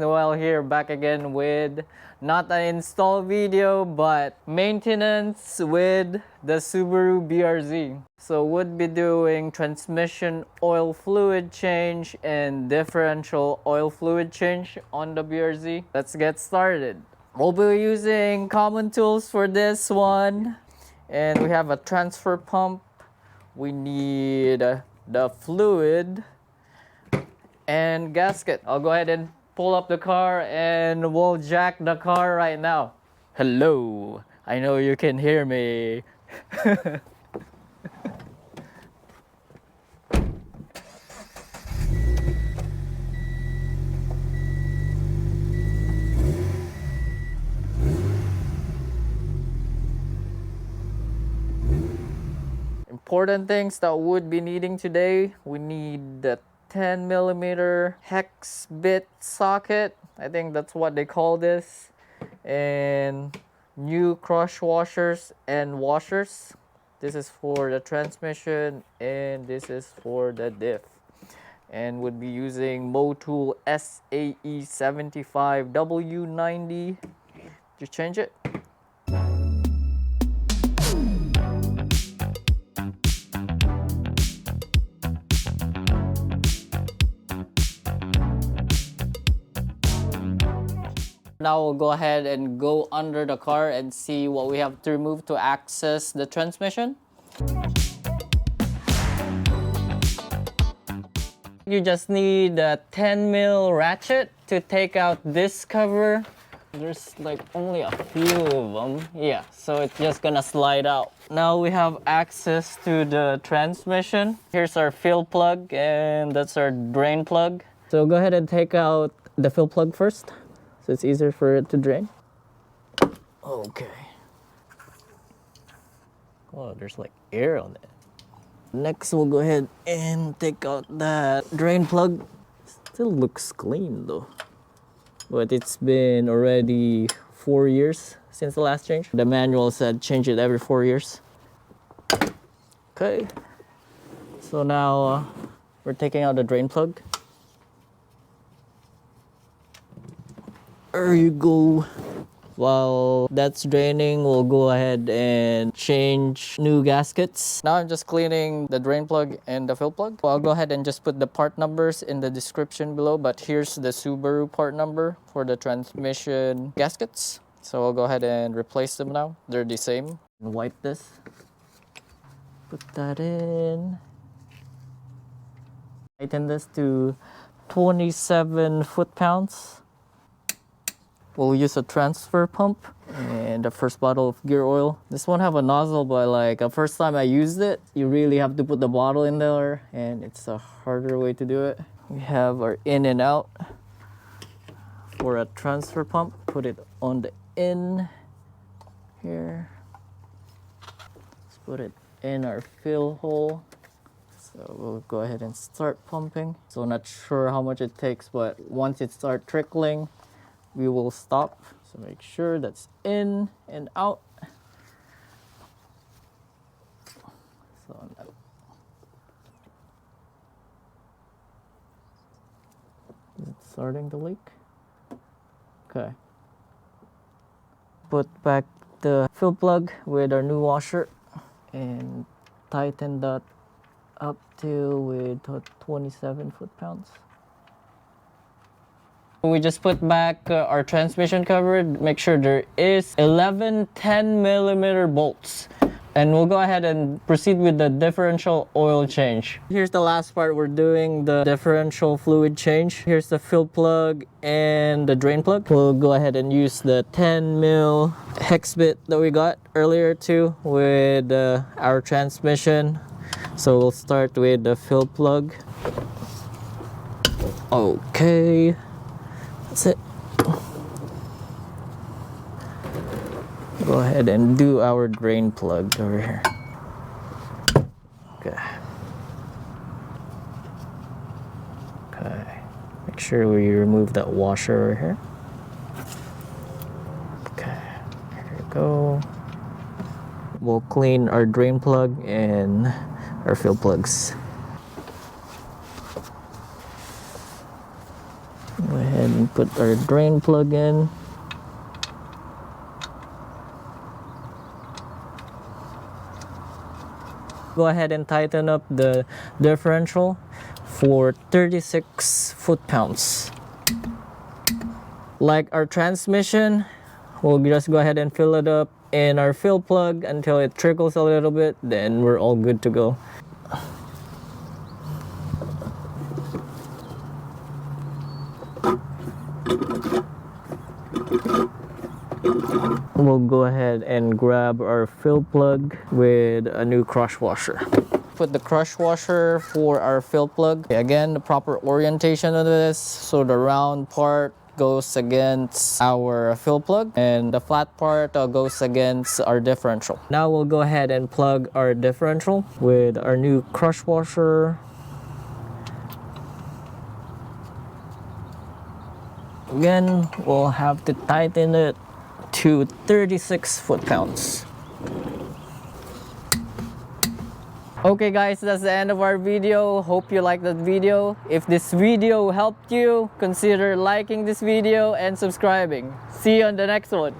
Noel here, back again with not an install video but maintenance with the Subaru BRZ. So would be doing transmission oil fluid change and differential oil fluid change on the BRZ. Let's get started. We'll be using common tools for this one, and we have a transfer pump. We need the fluid and gasket. I'll go ahead and pull up the car and we'll jack the car right now. Hello, I know you can hear me. Important things that would be needing today, we need the 10mm hex bit socket. I think that's what they call this. And new crush washers and washers. This is for the transmission and this is for the diff. And would be using Motul SAE75W90 to change it. Now we'll go ahead and go under the car and see what we have to remove to access the transmission. You just need a 10mm ratchet to take out this cover. There's like only a few of them. Yeah, so it's just gonna slide out. Now we have access to the transmission. Here's our fill plug and that's our drain plug. So go ahead and take out the fill plug first, so it's easier for it to drain. Okay. Oh, there's like air on it. Next, we'll go ahead and take out that drain plug. Still looks clean though. But it's been already 4 years since the last change. The manual said change it every 4 years. Okay. So now we're taking out the drain plug. There you go. While that's draining, we'll go ahead and change new gaskets. Now I'm just cleaning the drain plug and the fill plug. I'll go ahead and just put the part numbers in the description below, but here's the Subaru part number for the transmission gaskets. So I'll go ahead and replace them now. They're the same. Wipe this. Put that in. Tighten this to 27 foot-pounds. We'll use a transfer pump and the first bottle of gear oil. This one have a nozzle, but like the first time I used it, you really have to put the bottle in there and it's a harder way to do it. We have our in and out for a transfer pump. Put it on the in here. Let's put it in our fill hole. So we'll go ahead and start pumping. So not sure how much it takes, but once it starts trickling, we will stop. So make sure that's in and out. So is it starting to leak? Okay. Put back the fill plug with our new washer and tighten that up to with 27 foot-pounds. We just put back our transmission cover. Make sure there is 11 10mm bolts. And we'll go ahead and proceed with the differential oil change. Here's the last part. We're doing the differential fluid change. Here's the fill plug and the drain plug. We'll go ahead and use the 10mm hex bit that we got earlier too with our transmission. So we'll start with the fill plug. Okay. That's it. Go ahead and do our drain plug over here. Okay. Okay. Make sure we remove that washer over here. Okay. Here we go. We'll clean our drain plug and our fill plugs. Go ahead and put our drain plug in. Go ahead and tighten up the differential for 36 foot-pounds. Like our transmission, we'll just go ahead and fill it up in our fill plug until it trickles a little bit, then we're all good to go. We'll go ahead and grab our fill plug with a new crush washer. Put the crush washer for our fill plug. Again, the proper orientation of this, so the round part goes against our fill plug and the flat part goes against our differential. Now we'll go ahead and plug our differential with our new crush washer. Again, we'll have to tighten it to 36 foot-pounds. Okay guys, that's the end of our video. Hope you liked that video. If this video helped you, consider liking this video and subscribing. See you on the next one.